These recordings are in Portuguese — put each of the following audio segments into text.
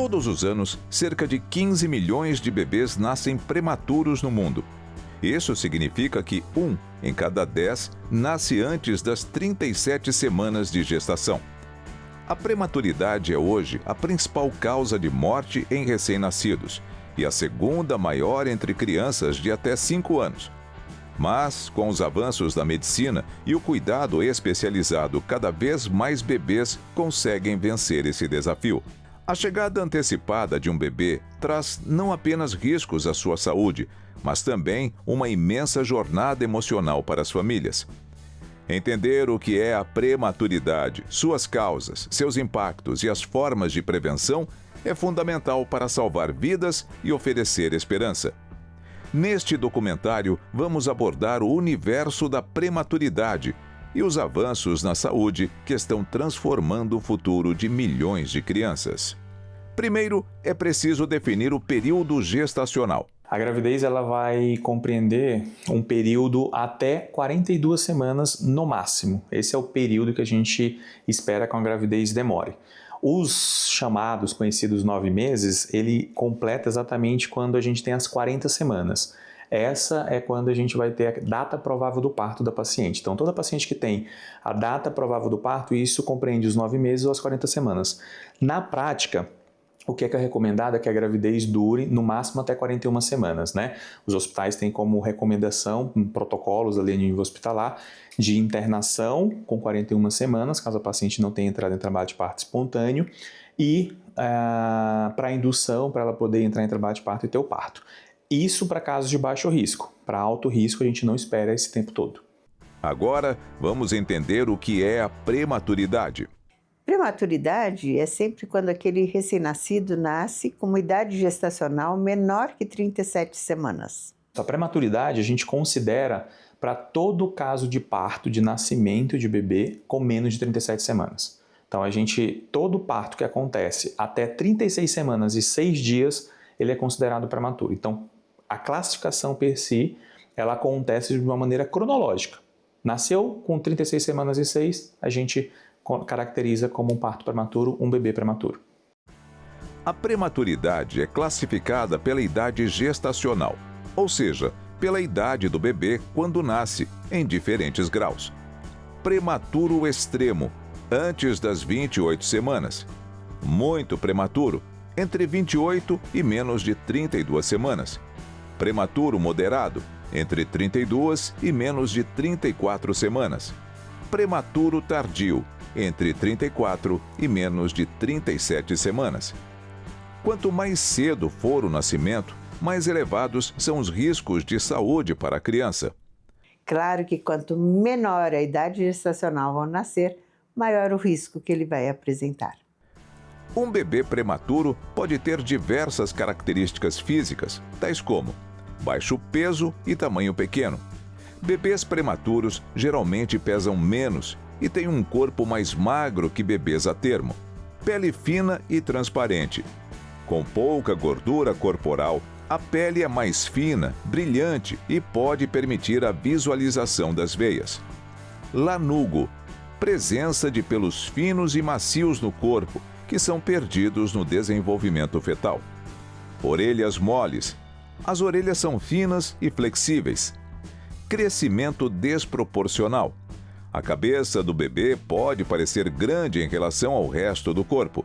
Todos os anos, cerca de 15 milhões de bebês nascem prematuros no mundo. Isso significa que 1 em cada 10 nasce antes das 37 semanas de gestação. A prematuridade é hoje a principal causa de morte em recém-nascidos e a segunda maior entre crianças de até 5 anos. Mas, com os avanços da medicina e o cuidado especializado, cada vez mais bebês conseguem vencer esse desafio. A chegada antecipada de um bebê traz não apenas riscos à sua saúde, mas também uma imensa jornada emocional para as famílias. Entender o que é a prematuridade, suas causas, seus impactos e as formas de prevenção é fundamental para salvar vidas e oferecer esperança. Neste documentário, vamos abordar o universo da prematuridade e os avanços na saúde que estão transformando o futuro de milhões de crianças. Primeiro, é preciso definir o período gestacional. A gravidez ela vai compreender um período até 42 semanas no máximo. Esse é o período que a gente espera que a gravidez demore. Os chamados, conhecidos 9 meses, ele completa exatamente quando a gente tem as 40 semanas. Essa é quando a gente vai ter a data provável do parto da paciente. Então, toda paciente que tem a data provável do parto, isso compreende os 9 meses ou as 40 semanas. Na prática, o que é recomendado é que a gravidez dure no máximo até 41 semanas, né? Os hospitais têm como recomendação, protocolos ali a nível hospitalar, de internação com 41 semanas, caso a paciente não tenha entrado em trabalho de parto espontâneo, e para indução, para ela poder entrar em trabalho de parto e ter o parto. Isso para casos de baixo risco. Para alto risco, a gente não espera esse tempo todo. Agora, vamos entender o que é a prematuridade. Prematuridade é sempre quando aquele recém-nascido nasce com uma idade gestacional menor que 37 semanas. A prematuridade a gente considera para todo caso de parto, de nascimento de bebê com menos de 37 semanas. Então, todo parto que acontece até 36 semanas e 6 dias, ele é considerado prematuro. Então, a classificação per si, ela acontece de uma maneira cronológica. Nasceu com 36 semanas e 6, a gente caracteriza como um parto prematuro, um bebê prematuro. A prematuridade é classificada pela idade gestacional, ou seja, pela idade do bebê quando nasce, em diferentes graus. Prematuro extremo, antes das 28 semanas. Muito prematuro, entre 28 e menos de 32 semanas. Prematuro moderado, entre 32 e menos de 34 semanas. Prematuro tardio, entre 34 e menos de 37 semanas. Quanto mais cedo for o nascimento, mais elevados são os riscos de saúde para a criança. Claro que quanto menor a idade gestacional ao nascer, maior o risco que ele vai apresentar. Um bebê prematuro pode ter diversas características físicas, tais como baixo peso e tamanho pequeno. Bebês prematuros geralmente pesam menos e têm um corpo mais magro que bebês a termo. Pele fina e transparente. Com pouca gordura corporal, a pele é mais fina, brilhante e pode permitir a visualização das veias. Lanugo. Presença de pelos finos e macios no corpo, que são perdidos no desenvolvimento fetal. Orelhas moles. As orelhas são finas e flexíveis. Crescimento desproporcional. A cabeça do bebê pode parecer grande em relação ao resto do corpo.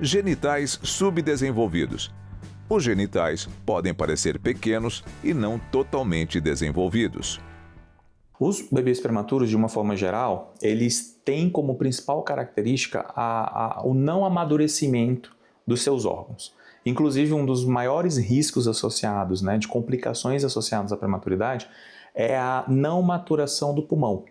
Genitais subdesenvolvidos. Os genitais podem parecer pequenos e não totalmente desenvolvidos. Os bebês prematuros, de uma forma geral, eles têm como principal característica o não amadurecimento dos seus órgãos. Inclusive, um dos maiores riscos associados, de complicações associadas à prematuridade, é a não maturação do pulmão.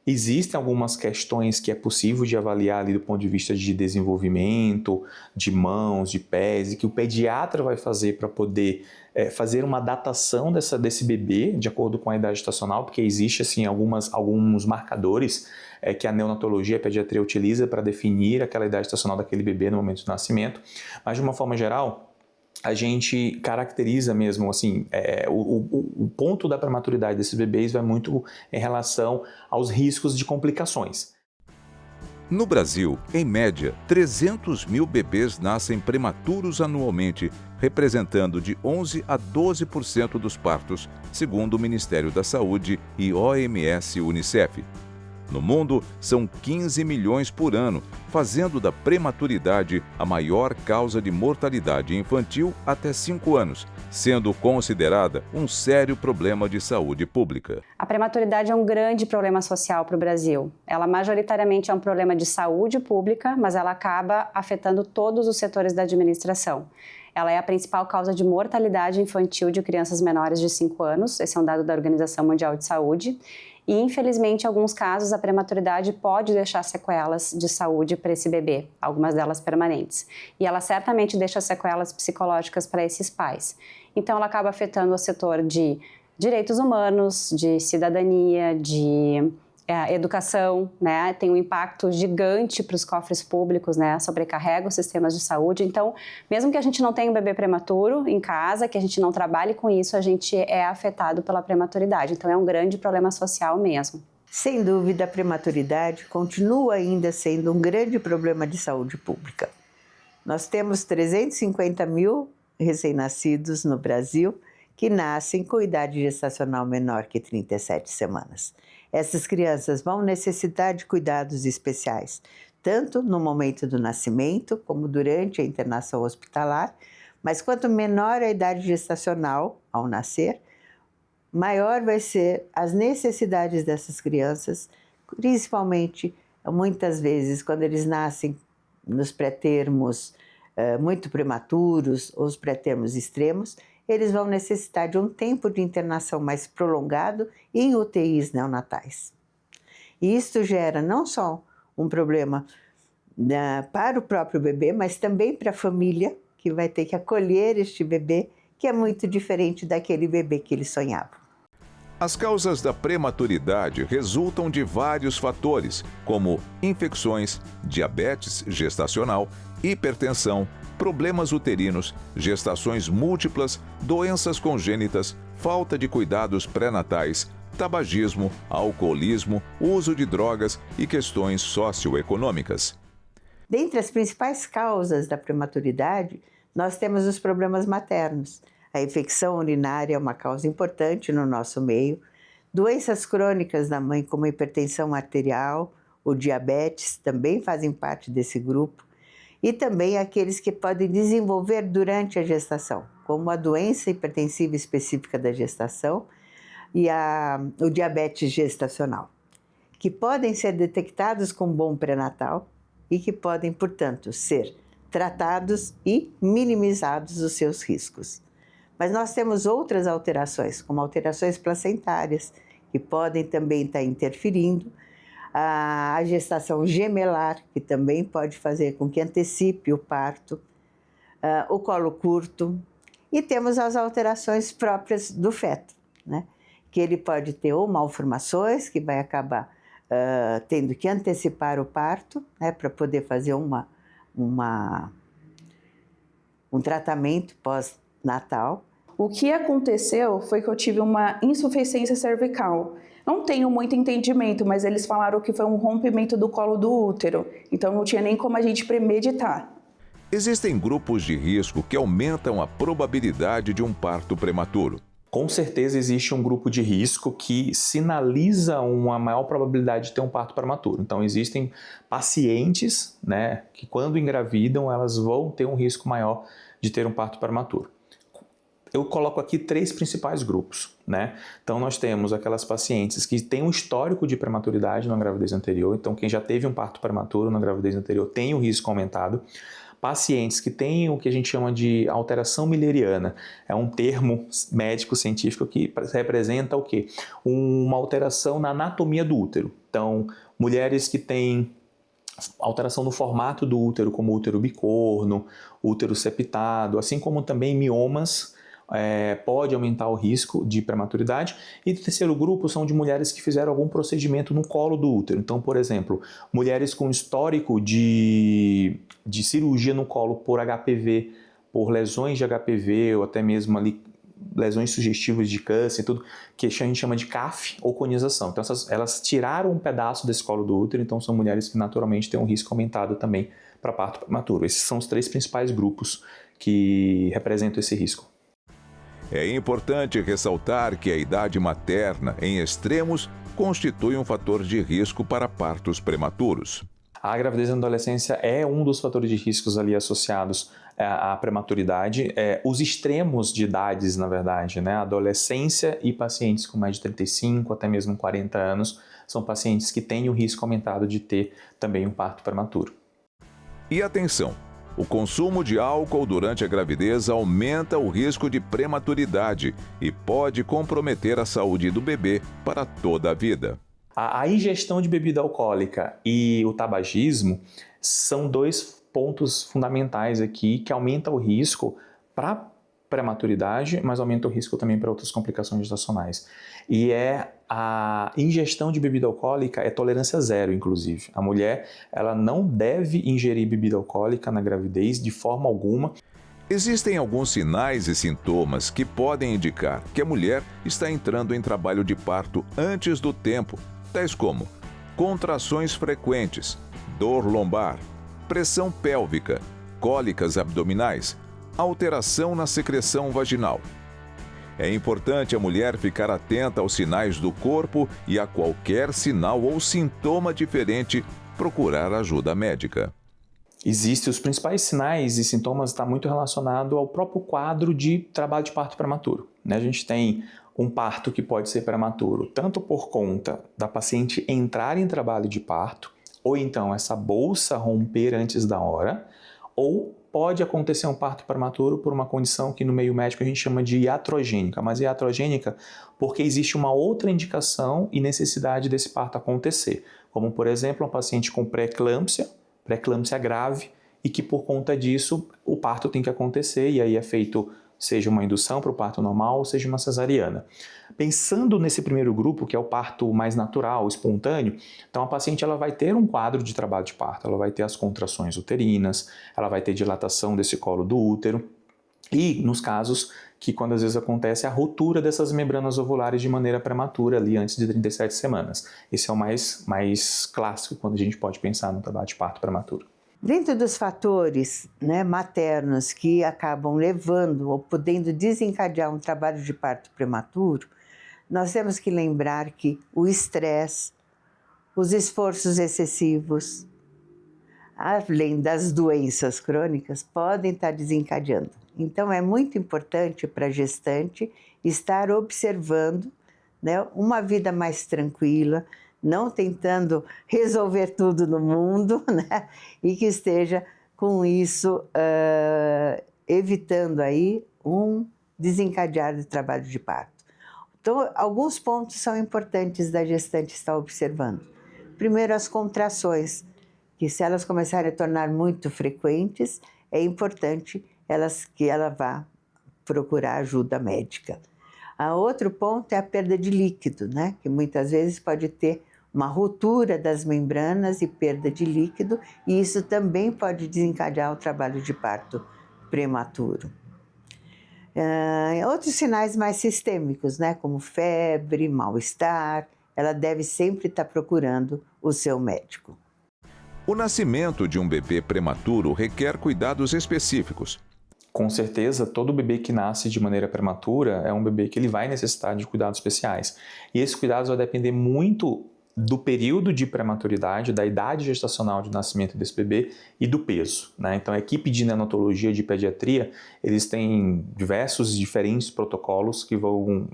Existem algumas questões que é possível de avaliar ali do ponto de vista de desenvolvimento, de mãos, de pés, e que o pediatra vai fazer para poder fazer uma datação desse bebê de acordo com a idade gestacional, porque existe assim, alguns marcadores que a neonatologia e a pediatria utiliza para definir aquela idade gestacional daquele bebê no momento do nascimento, mas de uma forma geral, a gente caracteriza mesmo, assim, o ponto da prematuridade desses bebês vai muito em relação aos riscos de complicações. No Brasil, em média, 300 mil bebês nascem prematuros anualmente, representando de 11 a 12% dos partos, segundo o Ministério da Saúde e OMS e Unicef. No mundo, são 15 milhões por ano, fazendo da prematuridade a maior causa de mortalidade infantil até 5 anos, sendo considerada um sério problema de saúde pública. A prematuridade é um grande problema social para o Brasil. Ela majoritariamente é um problema de saúde pública, mas ela acaba afetando todos os setores da administração. Ela é a principal causa de mortalidade infantil de crianças menores de 5 anos, esse é um dado da Organização Mundial de Saúde. E, infelizmente, em alguns casos, a prematuridade pode deixar sequelas de saúde para esse bebê, algumas delas permanentes. E ela certamente deixa sequelas psicológicas para esses pais. Então, ela acaba afetando o setor de direitos humanos, de cidadania, de educação, né? Tem um impacto gigante para os cofres públicos, né? Sobrecarrega os sistemas de saúde. Então, mesmo que a gente não tenha um bebê prematuro em casa, que a gente não trabalhe com isso, a gente é afetado pela prematuridade. Então, é um grande problema social mesmo. Sem dúvida, a prematuridade continua ainda sendo um grande problema de saúde pública. Nós temos 350 mil recém-nascidos no Brasil que nascem com idade gestacional menor que 37 semanas. Essas crianças vão necessitar de cuidados especiais, tanto no momento do nascimento como durante a internação hospitalar, mas quanto menor a idade gestacional ao nascer, maior vai ser as necessidades dessas crianças, principalmente, muitas vezes, quando eles nascem nos pré-termos muito prematuros ou os pré-termos extremos, eles vão necessitar de um tempo de internação mais prolongado em UTIs neonatais. E isso gera não só um problema para o próprio bebê, mas também para a família, que vai ter que acolher este bebê, que é muito diferente daquele bebê que ele sonhava. As causas da prematuridade resultam de vários fatores, como infecções, diabetes gestacional, hipertensão, problemas uterinos, gestações múltiplas, doenças congênitas, falta de cuidados pré-natais, tabagismo, alcoolismo, uso de drogas e questões socioeconômicas. Dentre as principais causas da prematuridade, nós temos os problemas maternos. A infecção urinária é uma causa importante no nosso meio. Doenças crônicas da mãe, como a hipertensão arterial, o diabetes, também fazem parte desse grupo. E também aqueles que podem desenvolver durante a gestação, como a doença hipertensiva específica da gestação e o diabetes gestacional, que podem ser detectados com bom pré-natal e que podem, portanto, ser tratados e minimizados os seus riscos. Mas nós temos outras alterações, como alterações placentárias, que podem também estar interferindo, a gestação gemelar, que também pode fazer com que antecipe o parto, o colo curto, e temos as alterações próprias do feto, né? Que ele pode ter ou malformações, que vai acabar tendo que antecipar o parto, né, para poder fazer um tratamento pós-natal. O que aconteceu foi que eu tive uma insuficiência cervical. Não tenho muito entendimento, mas eles falaram que foi um rompimento do colo do útero, então não tinha nem como a gente premeditar. Existem grupos de risco que aumentam a probabilidade de um parto prematuro. Com certeza existe um grupo de risco que sinaliza uma maior probabilidade de ter um parto prematuro. Então existem pacientes, né, que quando engravidam elas vão ter um risco maior de ter um parto prematuro. Eu coloco aqui 3 principais grupos, né? Então nós temos aquelas pacientes que têm um histórico de prematuridade na gravidez anterior, então quem já teve um parto prematuro na gravidez anterior tem o risco aumentado. Pacientes que têm o que a gente chama de alteração mülleriana, é um termo médico científico que representa o quê? Uma alteração na anatomia do útero. Então, mulheres que têm alteração no formato do útero, como útero bicorno, útero septado, assim como também miomas, pode aumentar o risco de prematuridade. E o terceiro grupo são de mulheres que fizeram algum procedimento no colo do útero. Então, por exemplo, mulheres com histórico de cirurgia no colo por HPV, por lesões de HPV ou até mesmo ali lesões sugestivas de câncer e tudo, que a gente chama de CAF ou conização. Então elas tiraram um pedaço desse colo do útero, então são mulheres que naturalmente têm um risco aumentado também para parto prematuro. Esses são os 3 principais grupos que representam esse risco. É importante ressaltar que a idade materna, em extremos, constitui um fator de risco para partos prematuros. A gravidez na adolescência é um dos fatores de riscos ali associados à prematuridade. Os extremos de idades, na verdade, né? A adolescência e pacientes com mais de 35, até mesmo 40 anos, são pacientes que têm o risco aumentado de ter também um parto prematuro. E atenção! O consumo de álcool durante a gravidez aumenta o risco de prematuridade e pode comprometer a saúde do bebê para toda a vida. A ingestão de bebida alcoólica e o tabagismo são 2 pontos fundamentais aqui que aumentam o risco para prematuridade, mas aumenta o risco também para outras complicações gestacionais. E a ingestão de bebida alcoólica é tolerância zero, inclusive. A mulher, ela não deve ingerir bebida alcoólica na gravidez de forma alguma. Existem alguns sinais e sintomas que podem indicar que a mulher está entrando em trabalho de parto antes do tempo, tais como contrações frequentes, dor lombar, pressão pélvica, cólicas abdominais, alteração na secreção vaginal. É importante a mulher ficar atenta aos sinais do corpo e a qualquer sinal ou sintoma diferente, procurar ajuda médica. Existem os principais sinais e sintomas, está muito relacionado ao próprio quadro de trabalho de parto prematuro, né? A gente tem um parto que pode ser prematuro, tanto por conta da paciente entrar em trabalho de parto, ou então essa bolsa romper antes da hora, ou pode acontecer um parto prematuro por uma condição que no meio médico a gente chama de iatrogênica, mas iatrogênica porque existe uma outra indicação e necessidade desse parto acontecer, como por exemplo uma paciente com pré-eclâmpsia grave e que por conta disso o parto tem que acontecer e aí é feito seja uma indução para o parto normal ou seja uma cesariana. Pensando nesse primeiro grupo, que é o parto mais natural, espontâneo, então a paciente ela vai ter um quadro de trabalho de parto, ela vai ter as contrações uterinas, ela vai ter dilatação desse colo do útero e nos casos que quando às vezes acontece a ruptura dessas membranas ovulares de maneira prematura ali antes de 37 semanas. Esse é o mais clássico quando a gente pode pensar no trabalho de parto prematuro. Dentro dos fatores, né, maternos que acabam levando ou podendo desencadear um trabalho de parto prematuro, nós temos que lembrar que o estresse, os esforços excessivos, além das doenças crônicas, podem estar desencadeando. Então é muito importante para a gestante estar observando, né, uma vida mais tranquila, não tentando resolver tudo no mundo, né? E que esteja com isso evitando aí um desencadear do trabalho de parto. Então, alguns pontos são importantes da gestante estar observando. Primeiro, as contrações, que se elas começarem a tornar muito frequentes, é importante que ela vá procurar ajuda médica. Outro ponto é a perda de líquido, né? Que muitas vezes pode ter uma ruptura das membranas e perda de líquido, e isso também pode desencadear o trabalho de parto prematuro. Outros sinais mais sistêmicos, né? Como febre, mal-estar, ela deve sempre estar procurando o seu médico. O nascimento de um bebê prematuro requer cuidados específicos. Com certeza, todo bebê que nasce de maneira prematura é um bebê que ele vai necessitar de cuidados especiais. E esses cuidados vão depender muito do período de prematuridade, da idade gestacional de nascimento desse bebê e do peso, né? Então, a equipe de neonatologia de pediatria, eles têm diferentes protocolos que vão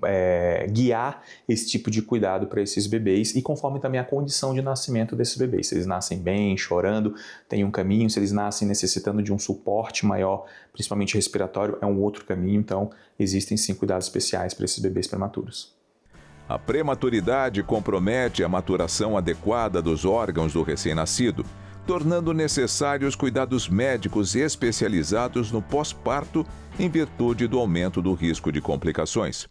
guiar esse tipo de cuidado para esses bebês e conforme também a condição de nascimento desses bebês. Se eles nascem bem, chorando, tem um caminho. Se eles nascem necessitando de um suporte maior, principalmente respiratório, é um outro caminho. Então, existem sim cuidados especiais para esses bebês prematuros. A prematuridade compromete a maturação adequada dos órgãos do recém-nascido, tornando necessários cuidados médicos especializados no pós-parto em virtude do aumento do risco de complicações.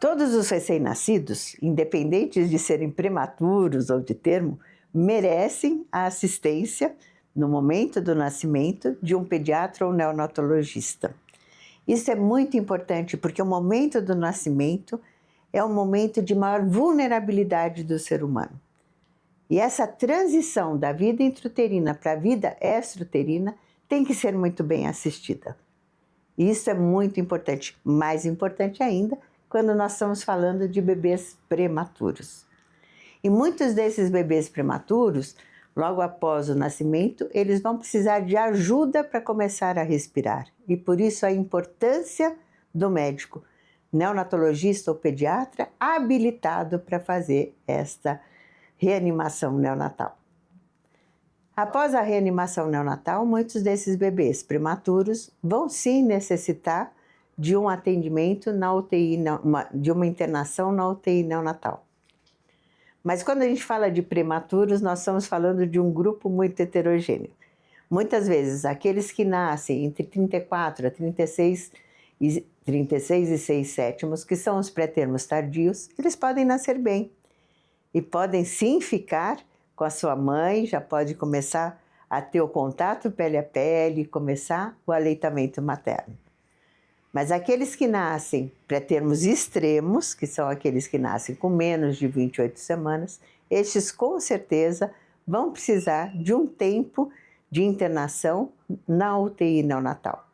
Todos os recém-nascidos, independentes de serem prematuros ou de termo, merecem a assistência no momento do nascimento de um pediatra ou neonatologista. Isso é muito importante porque o momento do nascimento é o momento de maior vulnerabilidade do ser humano. E essa transição da vida intrauterina para a vida extrauterina tem que ser muito bem assistida. Isso é muito importante. Mais importante ainda quando nós estamos falando de bebês prematuros. E muitos desses bebês prematuros, logo após o nascimento, eles vão precisar de ajuda para começar a respirar. E por isso a importância do médico neonatologista ou pediatra habilitado para fazer esta reanimação neonatal. Após a reanimação neonatal, muitos desses bebês prematuros vão sim necessitar de um atendimento na UTI, de uma internação na UTI neonatal. Mas quando a gente fala de prematuros, nós estamos falando de um grupo muito heterogêneo. Muitas vezes, aqueles que nascem entre 34 a 36 e 6/7, que são os pré-termos tardios, eles podem nascer bem. E podem sim ficar com a sua mãe, já pode começar a ter o contato pele a pele, começar o aleitamento materno. Mas aqueles que nascem pré-termos extremos, que são aqueles que nascem com menos de 28 semanas, estes com certeza vão precisar de um tempo de internação na UTI neonatal.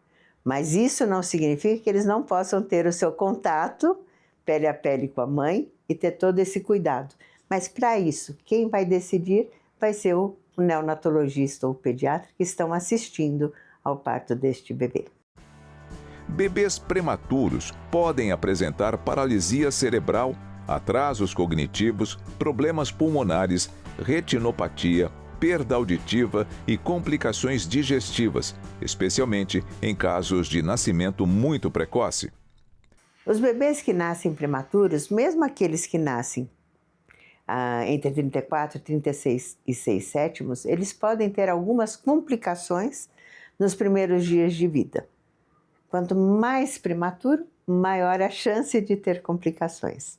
Mas isso não significa que eles não possam ter o seu contato pele a pele com a mãe e ter todo esse cuidado. Mas para isso, quem vai decidir vai ser o neonatologista ou o pediatra que estão assistindo ao parto deste bebê. Bebês prematuros podem apresentar paralisia cerebral, atrasos cognitivos, problemas pulmonares, retinopatia, perda auditiva e complicações digestivas, especialmente em casos de nascimento muito precoce. Os bebês que nascem prematuros, mesmo aqueles que nascem entre 34 e 36 e 6/7, eles podem ter algumas complicações nos primeiros dias de vida. Quanto mais prematuro, maior a chance de ter complicações.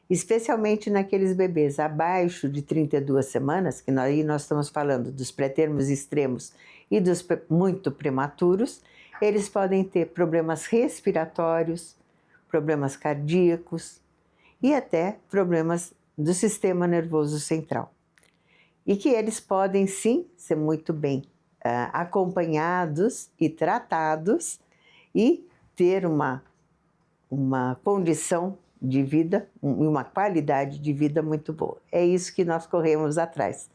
Especialmente naqueles bebês abaixo de 32 semanas, que aí nós estamos falando dos pré-termos extremos e dos muito prematuros, eles podem ter problemas respiratórios, problemas cardíacos e até problemas do sistema nervoso central. E que eles podem sim ser muito bem acompanhados e tratados e ter uma condição de vida, uma qualidade de vida muito boa. É isso que nós corremos atrás.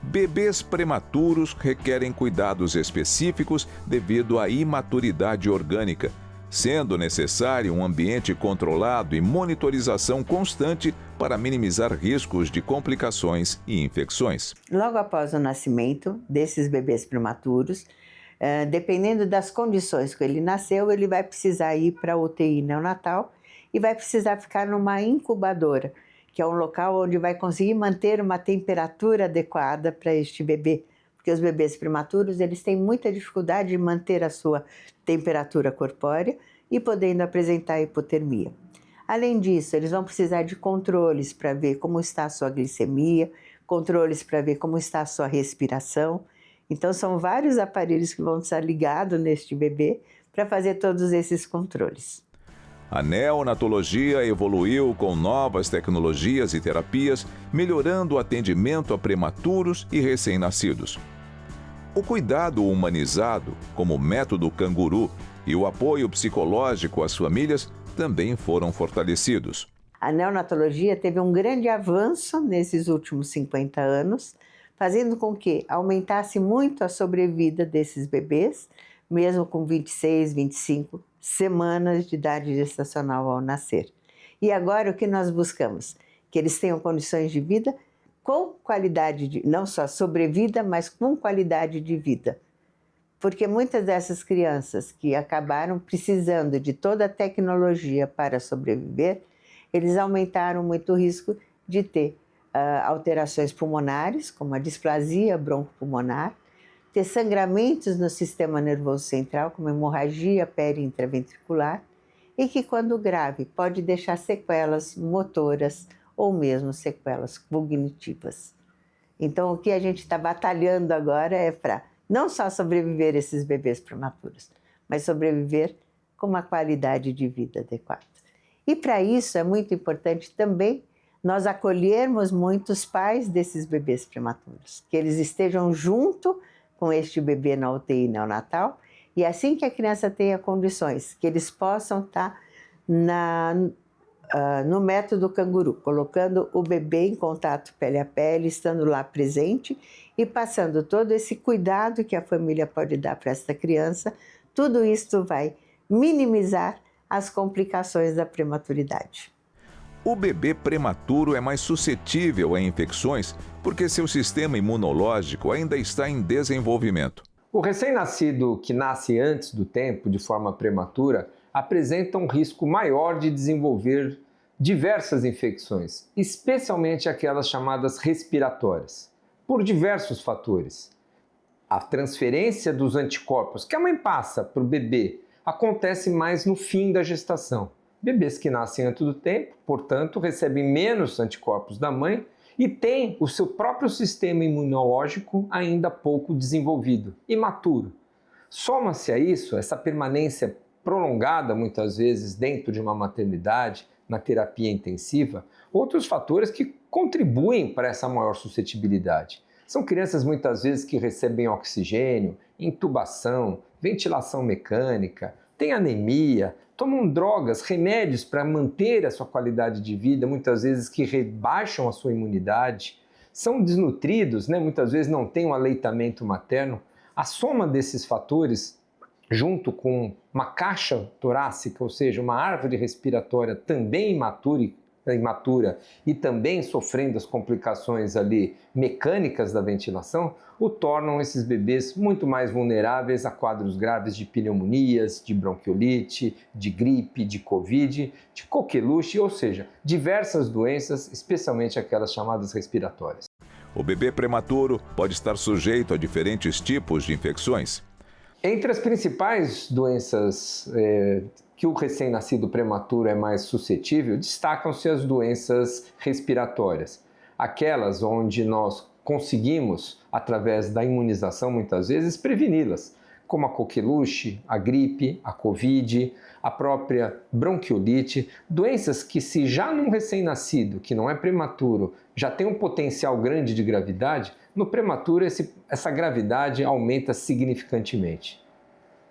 Bebês prematuros requerem cuidados específicos devido à imaturidade orgânica, sendo necessário um ambiente controlado e monitorização constante para minimizar riscos de complicações e infecções. Logo após o nascimento desses bebês prematuros, dependendo das condições que ele nasceu, ele vai precisar ir para a UTI neonatal e vai precisar ficar numa incubadora, que é um local onde vai conseguir manter uma temperatura adequada para este bebê, porque os bebês prematuros eles têm muita dificuldade de manter a sua temperatura corpórea e podendo apresentar hipotermia. Além disso, eles vão precisar de controles para ver como está a sua glicemia, controles para ver como está a sua respiração. Então, são vários aparelhos que vão estar ligados neste bebê para fazer todos esses controles. A neonatologia evoluiu com novas tecnologias e terapias, melhorando o atendimento a prematuros e recém-nascidos. O cuidado humanizado, como o método canguru, e o apoio psicológico às famílias também foram fortalecidos. A neonatologia teve um grande avanço nesses últimos 50 anos, fazendo com que aumentasse muito a sobrevida desses bebês, mesmo com 26, 25 semanas de idade gestacional ao nascer. E agora o que nós buscamos? Que eles tenham condições de vida com qualidade, não só sobrevida, mas com qualidade de vida. Porque muitas dessas crianças que acabaram precisando de toda a tecnologia para sobreviver, eles aumentaram muito o risco de ter alterações pulmonares, como a displasia broncopulmonar, ter sangramentos no sistema nervoso central, como hemorragia periintraventricular, e que, quando grave, pode deixar sequelas motoras ou mesmo sequelas cognitivas. Então, o que a gente está batalhando agora é para não só sobreviver esses bebês prematuros, mas sobreviver com uma qualidade de vida adequada. E para isso é muito importante também nós acolhermos muitos pais desses bebês prematuros, que eles estejam junto com este bebê na UTI neonatal e assim que a criança tenha condições, que eles possam estar no método canguru, colocando o bebê em contato pele a pele, estando lá presente e passando todo esse cuidado que a família pode dar para essa criança. Tudo isso vai minimizar as complicações da prematuridade. O bebê prematuro é mais suscetível a infecções porque seu sistema imunológico ainda está em desenvolvimento. O recém-nascido que nasce antes do tempo, de forma prematura, apresenta um risco maior de desenvolver diversas infecções, especialmente aquelas chamadas respiratórias, por diversos fatores. A transferência dos anticorpos que a mãe passa para o bebê acontece mais no fim da gestação. Bebês que nascem antes do tempo, portanto, recebem menos anticorpos da mãe e têm o seu próprio sistema imunológico ainda pouco desenvolvido, imaturo. Soma-se a isso essa permanência prolongada, muitas vezes, dentro de uma maternidade, na terapia intensiva, outros fatores que contribuem para essa maior suscetibilidade. São crianças, muitas vezes, que recebem oxigênio, intubação, ventilação mecânica, têm anemia, tomam drogas, remédios para manter a sua qualidade de vida, muitas vezes que rebaixam a sua imunidade, são desnutridos, muitas vezes não têm um aleitamento materno. A soma desses fatores, junto com uma caixa torácica, ou seja, uma árvore respiratória também imatura e também sofrendo as complicações ali mecânicas da ventilação, o tornam esses bebês muito mais vulneráveis a quadros graves de pneumonias, de bronquiolite, de gripe, de covid, de coqueluche, ou seja, diversas doenças, especialmente aquelas chamadas respiratórias. O bebê prematuro pode estar sujeito a diferentes tipos de infecções. Entre as principais doenças que o recém-nascido prematuro é mais suscetível, destacam-se as doenças respiratórias. Aquelas onde nós conseguimos, através da imunização, muitas vezes, preveni-las, como a coqueluche, a gripe, a covid, a própria bronquiolite, doenças que, se já num recém-nascido, que não é prematuro, já tem um potencial grande de gravidade, no prematuro essa gravidade aumenta significantemente.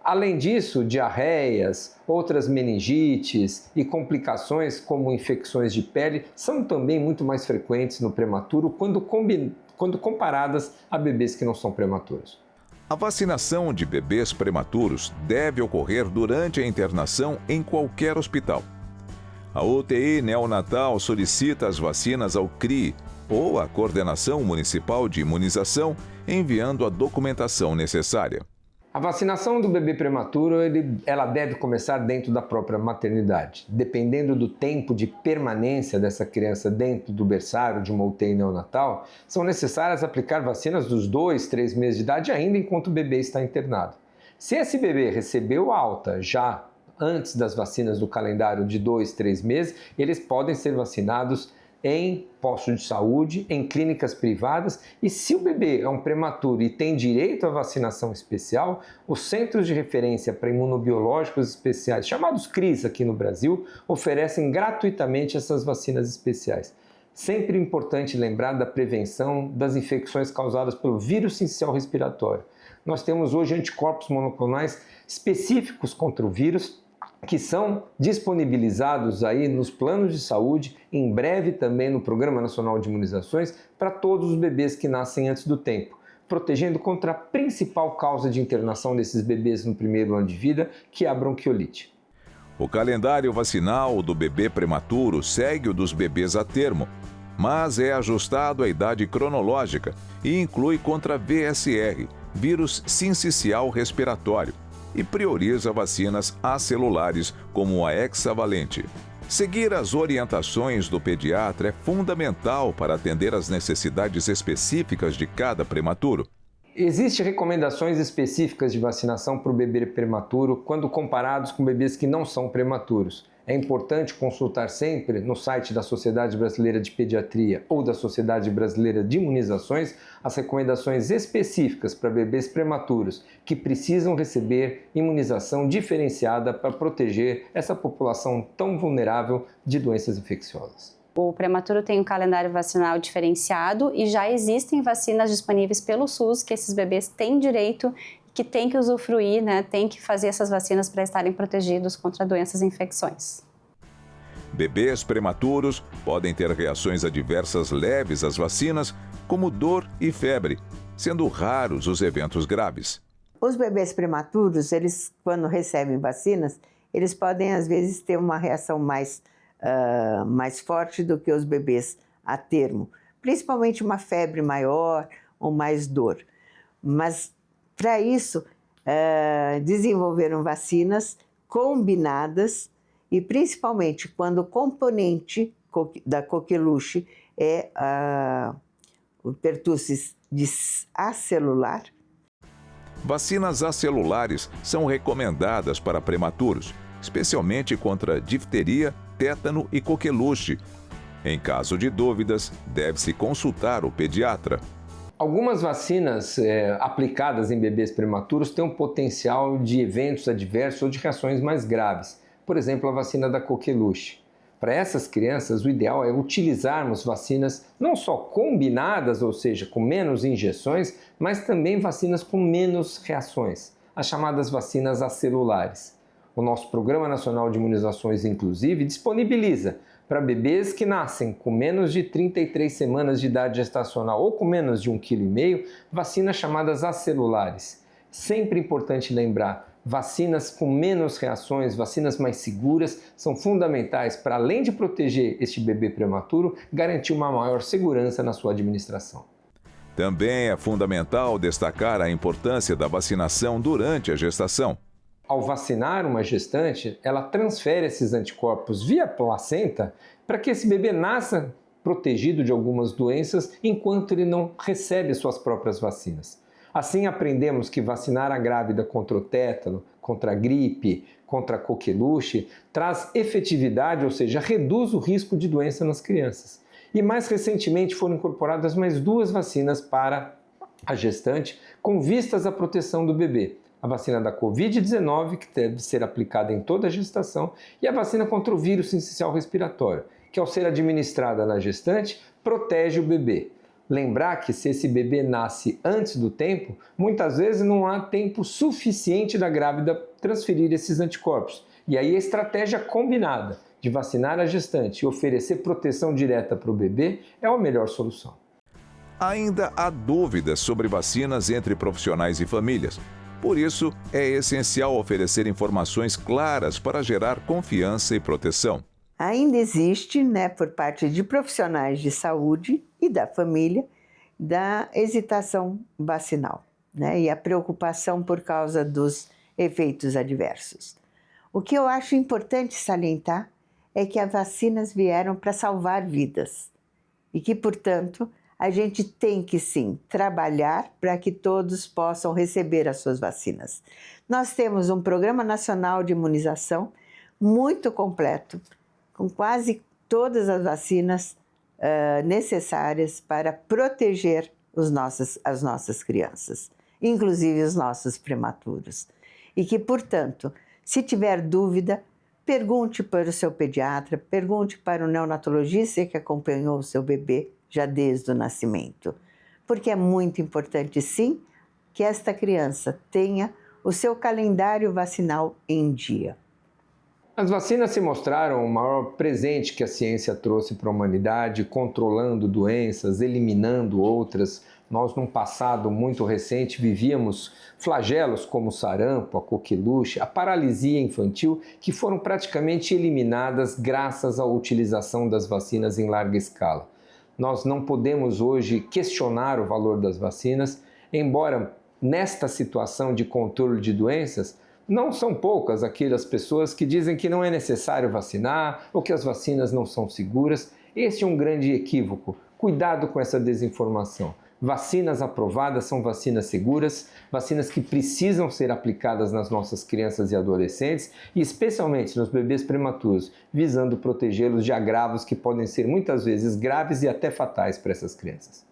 Além disso, diarreias, outras meningites e complicações como infecções de pele são também muito mais frequentes no prematuro quando comparadas a bebês que não são prematuros. A vacinação de bebês prematuros deve ocorrer durante a internação em qualquer hospital. A UTI neonatal solicita as vacinas ao CRI ou à Coordenação Municipal de Imunização, enviando a documentação necessária. A vacinação do bebê prematuro ela deve começar dentro da própria maternidade. Dependendo do tempo de permanência dessa criança dentro do berçário de uma UTI neonatal, são necessárias aplicar vacinas dos 2, 3 meses de idade ainda enquanto o bebê está internado. Se esse bebê recebeu alta já antes das vacinas do calendário de 2, 3 meses, eles podem ser vacinados em postos de saúde, em clínicas privadas, e se o bebê é um prematuro e tem direito à vacinação especial, os Centros de Referência para Imunobiológicos Especiais, chamados CRIs aqui no Brasil, oferecem gratuitamente essas vacinas especiais. Sempre importante lembrar da prevenção das infecções causadas pelo vírus sincicial respiratório. Nós temos hoje anticorpos monoclonais específicos contra o vírus, que são disponibilizados aí nos planos de saúde, em breve também no Programa Nacional de Imunizações, para todos os bebês que nascem antes do tempo, protegendo contra a principal causa de internação desses bebês no primeiro ano de vida, que é a bronquiolite. O calendário vacinal do bebê prematuro segue o dos bebês a termo, mas é ajustado à idade cronológica e inclui contra VSR, vírus sincicial respiratório, e prioriza vacinas acelulares como a hexavalente. Seguir as orientações do pediatra é fundamental para atender às necessidades específicas de cada prematuro. Existem recomendações específicas de vacinação para o bebê prematuro quando comparados com bebês que não são prematuros. É importante consultar sempre no site da Sociedade Brasileira de Pediatria ou da Sociedade Brasileira de Imunizações as recomendações específicas para bebês prematuros que precisam receber imunização diferenciada para proteger essa população tão vulnerável de doenças infecciosas. O prematuro tem um calendário vacinal diferenciado e já existem vacinas disponíveis pelo SUS que esses bebês têm direito, que têm que usufruir, têm que fazer essas vacinas para estarem protegidos contra doenças e infecções. Bebês prematuros podem ter reações adversas leves às vacinas, como dor e febre, sendo raros os eventos graves. Os bebês prematuros, eles, quando recebem vacinas, eles podem, às vezes, ter uma reação mais forte do que os bebês a termo, principalmente uma febre maior ou mais dor. Mas, para isso, desenvolveram vacinas combinadas e, principalmente, quando o componente da coqueluche é o pertussis acelular. Vacinas acelulares são recomendadas para prematuros, especialmente contra difteria, tétano e coqueluche. Em caso de dúvidas, deve-se consultar o pediatra. Algumas vacinas aplicadas em bebês prematuros têm um potencial de eventos adversos ou de reações mais graves. Por exemplo, a vacina da coqueluche. Para essas crianças, o ideal é utilizarmos vacinas não só combinadas, ou seja, com menos injeções, mas também vacinas com menos reações, as chamadas vacinas acelulares. O nosso Programa Nacional de Imunizações, inclusive, disponibiliza para bebês que nascem com menos de 33 semanas de idade gestacional ou com menos de 1,5 kg, vacinas chamadas acelulares. Sempre importante lembrar, vacinas com menos reações, vacinas mais seguras, são fundamentais para, além de proteger este bebê prematuro, garantir uma maior segurança na sua administração. Também é fundamental destacar a importância da vacinação durante a gestação. Ao vacinar uma gestante, ela transfere esses anticorpos via placenta para que esse bebê nasça protegido de algumas doenças enquanto ele não recebe suas próprias vacinas. Assim aprendemos que vacinar a grávida contra o tétano, contra a gripe, contra a coqueluche, traz efetividade, ou seja, reduz o risco de doença nas crianças. E mais recentemente foram incorporadas mais 2 vacinas para a gestante com vistas à proteção do bebê. A vacina da Covid-19, que deve ser aplicada em toda a gestação, e a vacina contra o vírus sincicial respiratório, que ao ser administrada na gestante, protege o bebê. Lembrar que se esse bebê nasce antes do tempo, muitas vezes não há tempo suficiente da grávida transferir esses anticorpos. E aí a estratégia combinada de vacinar a gestante e oferecer proteção direta para o bebê é a melhor solução. Ainda há dúvidas sobre vacinas entre profissionais e famílias. Por isso, é essencial oferecer informações claras para gerar confiança e proteção. Ainda existe, por parte de profissionais de saúde e da família, da hesitação vacinal, e a preocupação por causa dos efeitos adversos. O que eu acho importante salientar é que as vacinas vieram para salvar vidas e que, portanto, a gente tem que sim trabalhar para que todos possam receber as suas vacinas. Nós temos um Programa Nacional de Imunização muito completo, com quase todas as vacinas necessárias para proteger as nossas crianças, inclusive os nossos prematuros. E que, portanto, se tiver dúvida, pergunte para o seu pediatra, pergunte para o neonatologista que acompanhou o seu bebê já desde o nascimento. Porque é muito importante, sim, que esta criança tenha o seu calendário vacinal em dia. As vacinas se mostraram o maior presente que a ciência trouxe para a humanidade, controlando doenças, eliminando outras. Nós, num passado muito recente, vivíamos flagelos como o sarampo, a coqueluche, a paralisia infantil, que foram praticamente eliminadas graças à utilização das vacinas em larga escala. Nós não podemos hoje questionar o valor das vacinas, embora nesta situação de controle de doenças, não são poucas aquelas pessoas que dizem que não é necessário vacinar ou que as vacinas não são seguras. Este é um grande equívoco. Cuidado com essa desinformação. Vacinas aprovadas são vacinas seguras, vacinas que precisam ser aplicadas nas nossas crianças e adolescentes e especialmente nos bebês prematuros, visando protegê-los de agravos que podem ser muitas vezes graves e até fatais para essas crianças.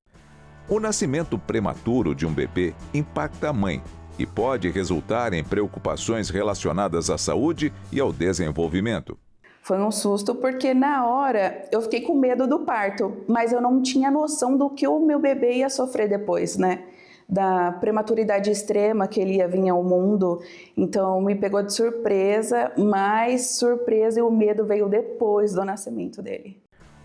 O nascimento prematuro de um bebê impacta a mãe e pode resultar em preocupações relacionadas à saúde e ao desenvolvimento. Foi um susto porque na hora eu fiquei com medo do parto, mas eu não tinha noção do que o meu bebê ia sofrer depois, né? Da prematuridade extrema que ele ia vir ao mundo. Então me pegou de surpresa, mas surpresa e o medo veio depois do nascimento dele.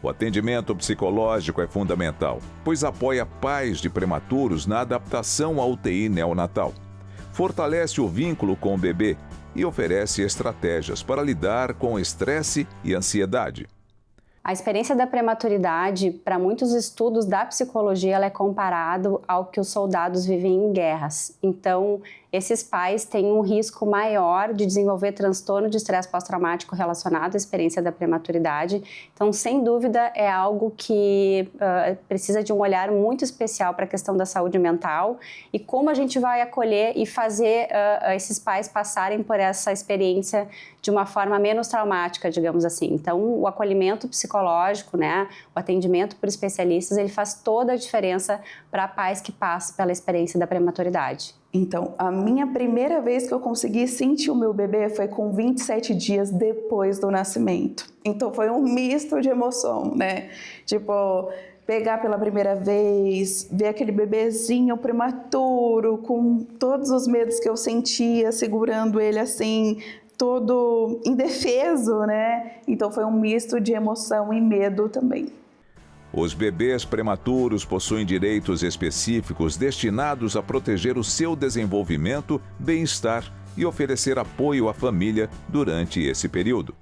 O atendimento psicológico é fundamental, pois apoia pais de prematuros na adaptação à UTI neonatal. Fortalece o vínculo com o bebê e oferece estratégias para lidar com estresse e ansiedade. A experiência da prematuridade, para muitos estudos da psicologia, ela é comparado ao que os soldados vivem em guerras. Então, esses pais têm um risco maior de desenvolver transtorno de estresse pós-traumático relacionado à experiência da prematuridade. Então, sem dúvida, é algo que precisa de um olhar muito especial para a questão da saúde mental e como a gente vai acolher e fazer esses pais passarem por essa experiência de uma forma menos traumática, digamos assim. Então, o acolhimento psicológico, né, o atendimento por especialistas, ele faz toda a diferença para pais que passam pela experiência da prematuridade. Então, a minha primeira vez que eu consegui sentir o meu bebê foi com 27 dias depois do nascimento. Então, foi um misto de emoção, né? Tipo, pegar pela primeira vez, ver aquele bebezinho prematuro, com todos os medos que eu sentia, segurando ele assim, todo indefeso, né? Então, foi um misto de emoção e medo também. Os bebês prematuros possuem direitos específicos destinados a proteger o seu desenvolvimento, bem-estar e oferecer apoio à família durante esse período.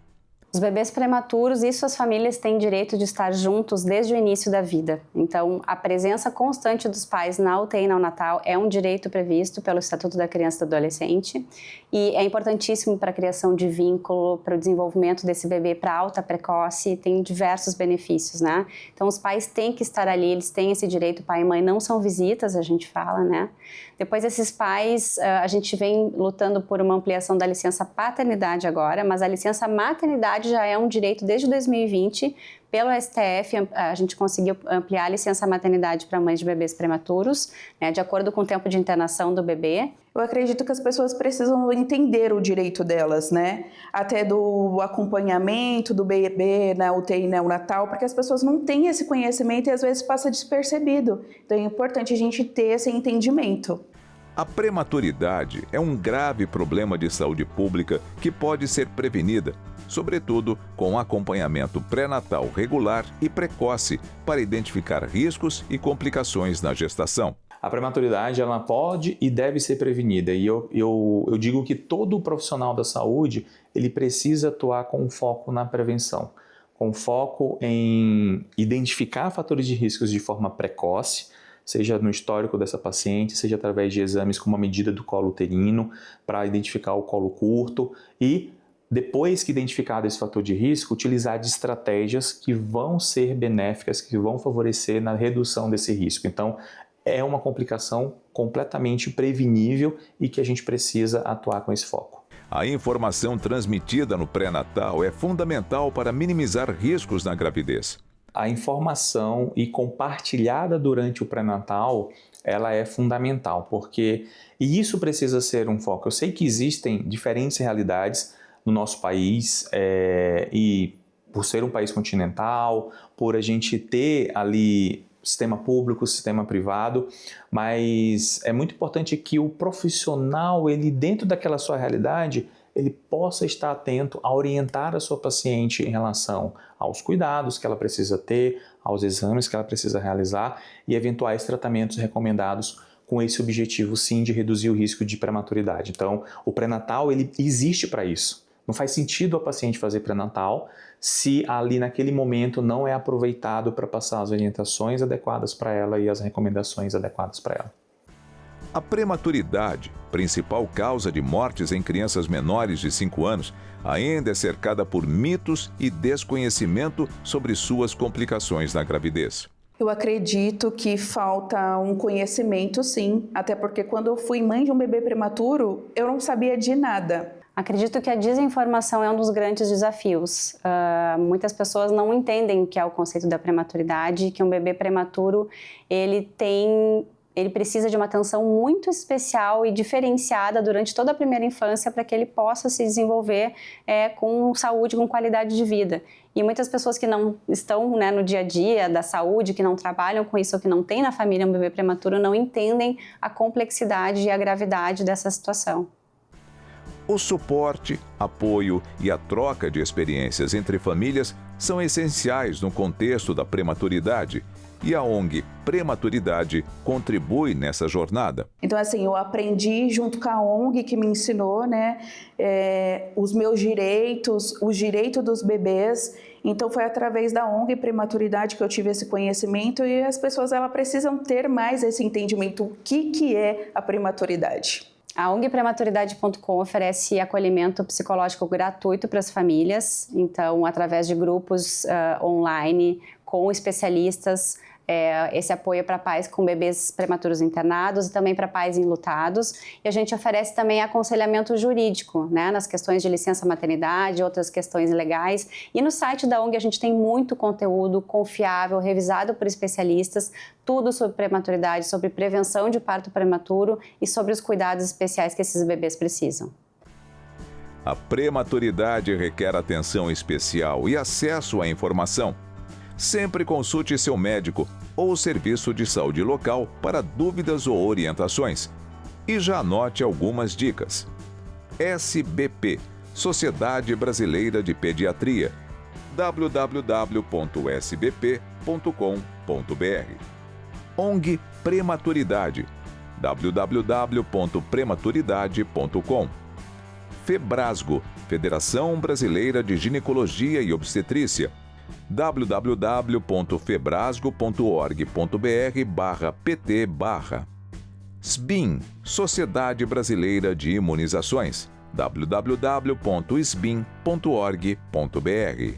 Os bebês prematuros e suas famílias têm direito de estar juntos desde o início da vida. Então, a presença constante dos pais na UTI neonatal é um direito previsto pelo Estatuto da Criança e do Adolescente e é importantíssimo para a criação de vínculo, para o desenvolvimento desse bebê para alta precoce, tem diversos benefícios, né? Então, os pais têm que estar ali, eles têm esse direito, pai e mãe não são visitas, a gente fala, né? Depois, esses pais, a gente vem lutando por uma ampliação da licença paternidade agora, mas a licença maternidade já é um direito desde 2020. Pelo STF, a gente conseguiu ampliar a licença maternidade para mães de bebês prematuros, né, de acordo com o tempo de internação do bebê. Eu acredito que as pessoas precisam entender o direito delas, né? Até do acompanhamento do bebê na UTI neonatal, porque as pessoas não têm esse conhecimento e às vezes passa despercebido. Então é importante a gente ter esse entendimento. A prematuridade é um grave problema de saúde pública que pode ser prevenida, sobretudo com acompanhamento pré-natal regular e precoce para identificar riscos e complicações na gestação. A prematuridade ela pode e deve ser prevenida e eu digo que todo profissional da saúde ele precisa atuar com foco na prevenção, com foco em identificar fatores de riscos de forma precoce, seja no histórico dessa paciente, seja através de exames como a medida do colo uterino para identificar o colo curto e depois que identificado esse fator de risco, utilizar de estratégias que vão ser benéficas, que vão favorecer na redução desse risco. Então, é uma complicação completamente prevenível e que a gente precisa atuar com esse foco. A informação transmitida no pré-natal é fundamental para minimizar riscos na gravidez. A informação e compartilhada durante o pré-natal, ela é fundamental, e isso precisa ser um foco. Eu sei que existem diferentes realidades no nosso país e por ser um país continental, por a gente ter ali sistema público, sistema privado, mas é muito importante que o profissional, ele dentro daquela sua realidade, ele possa estar atento a orientar a sua paciente em relação aos cuidados que ela precisa ter, aos exames que ela precisa realizar e eventuais tratamentos recomendados com esse objetivo, sim, de reduzir o risco de prematuridade. Então, o pré-natal, ele existe para isso. Não faz sentido a paciente fazer pré-natal se ali naquele momento não é aproveitado para passar as orientações adequadas para ela e as recomendações adequadas para ela. A prematuridade, principal causa de mortes em crianças menores de 5 anos, ainda é cercada por mitos e desconhecimento sobre suas complicações na gravidez. Eu acredito que falta um conhecimento, sim, até porque quando eu fui mãe de um bebê prematuro, eu não sabia de nada. Acredito que a desinformação é um dos grandes desafios. Muitas pessoas não entendem o que é o conceito da prematuridade, que um bebê prematuro, ele precisa de uma atenção muito especial e diferenciada durante toda a primeira infância para que ele possa se desenvolver com saúde, com qualidade de vida. E muitas pessoas que não estão, né, no dia a dia da saúde, que não trabalham com isso ou que não têm na família um bebê prematuro, não entendem a complexidade e a gravidade dessa situação. O suporte, apoio e a troca de experiências entre famílias são essenciais no contexto da prematuridade. E a ONG Prematuridade contribui nessa jornada. Então, assim, eu aprendi junto com a ONG que me ensinou, né, os meus direitos, os direitos dos bebês. Então, foi através da ONG Prematuridade que eu tive esse conhecimento e as pessoas elas precisam ter mais esse entendimento. O que é a prematuridade? A ONG Prematuridade.com oferece acolhimento psicológico gratuito para as famílias, então, através de grupos online com especialistas, esse apoio é para pais com bebês prematuros internados e também para pais enlutados. E a gente oferece também aconselhamento jurídico, né, nas questões de licença maternidade, outras questões legais. E no site da ONG a gente tem muito conteúdo confiável, revisado por especialistas, tudo sobre prematuridade, sobre prevenção de parto prematuro e sobre os cuidados especiais que esses bebês precisam. A prematuridade requer atenção especial e acesso à informação. Sempre consulte seu médico ou serviço de saúde local para dúvidas ou orientações. E já anote algumas dicas. SBP, Sociedade Brasileira de Pediatria, www.sbp.com.br. ONG Prematuridade, www.prematuridade.com. Febrasgo, Federação Brasileira de Ginecologia e Obstetrícia, www.febrasgo.org.br/pt/. SBIM, Sociedade Brasileira de Imunizações, www.sbim.org.br.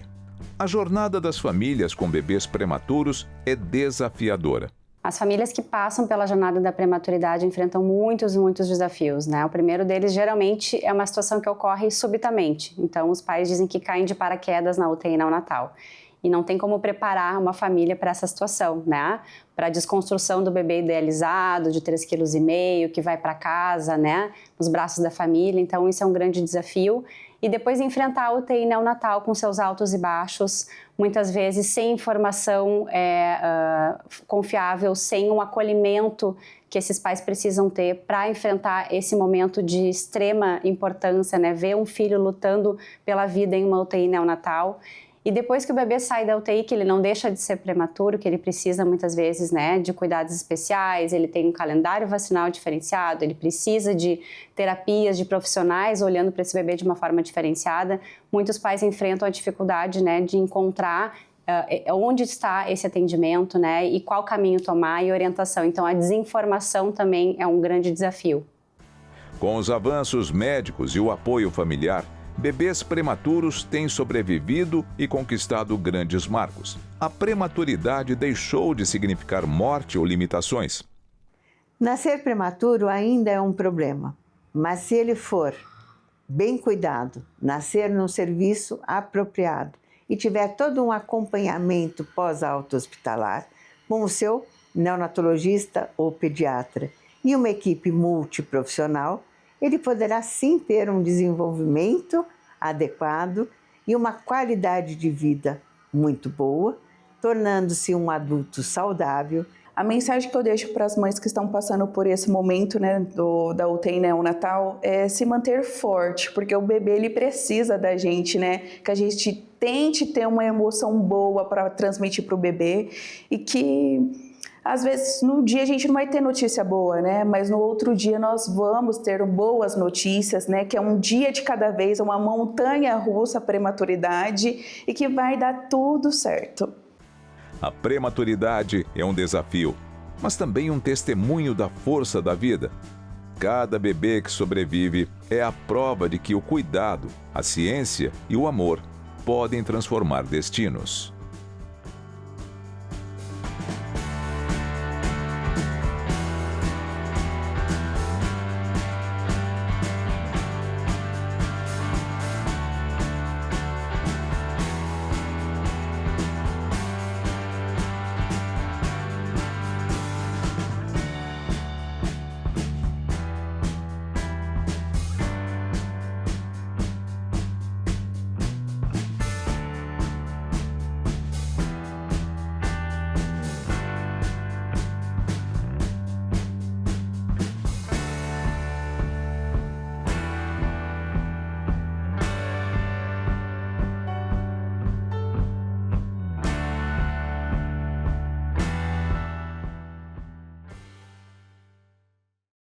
A jornada das famílias com bebês prematuros é desafiadora. As famílias que passam pela jornada da prematuridade enfrentam muitos desafios, né? O primeiro deles, geralmente, é uma situação que ocorre subitamente. Então, os pais dizem que caem de paraquedas na UTI neonatal. E não tem como preparar uma família para essa situação, né? Para a desconstrução do bebê idealizado, de 3,5 kg, que vai para casa, né? Nos braços da família. Então, isso é um grande desafio. E depois enfrentar a UTI neonatal com seus altos e baixos, muitas vezes sem informação confiável, sem um acolhimento que esses pais precisam ter para enfrentar esse momento de extrema importância, né? Ver um filho lutando pela vida em uma UTI neonatal. E depois que o bebê sai da UTI, que ele não deixa de ser prematuro, que ele precisa muitas vezes, né, de cuidados especiais, ele tem um calendário vacinal diferenciado, ele precisa de terapias de profissionais olhando para esse bebê de uma forma diferenciada. Muitos pais enfrentam a dificuldade, né, de encontrar onde está esse atendimento, né, e qual caminho tomar e orientação. Então, a desinformação também é um grande desafio. Com os avanços médicos e o apoio familiar, bebês prematuros têm sobrevivido e conquistado grandes marcos. A prematuridade deixou de significar morte ou limitações. Nascer prematuro ainda é um problema, mas se ele for bem cuidado, nascer num serviço apropriado e tiver todo um acompanhamento pós-alto hospitalar com o seu neonatologista ou pediatra e uma equipe multiprofissional, ele poderá sim ter um desenvolvimento adequado e uma qualidade de vida muito boa, tornando-se um adulto saudável. A mensagem que eu deixo para as mães que estão passando por esse momento, né, da UTI neonatal é se manter forte, porque o bebê ele precisa da gente, né, que a gente tente ter uma emoção boa para transmitir para o bebê e que às vezes, no dia a gente não vai ter notícia boa, né? Mas no outro dia nós vamos ter boas notícias, né? Que é um dia de cada vez, uma montanha russa, a prematuridade, e que vai dar tudo certo. A prematuridade é um desafio, mas também um testemunho da força da vida. Cada bebê que sobrevive é a prova de que o cuidado, a ciência e o amor podem transformar destinos.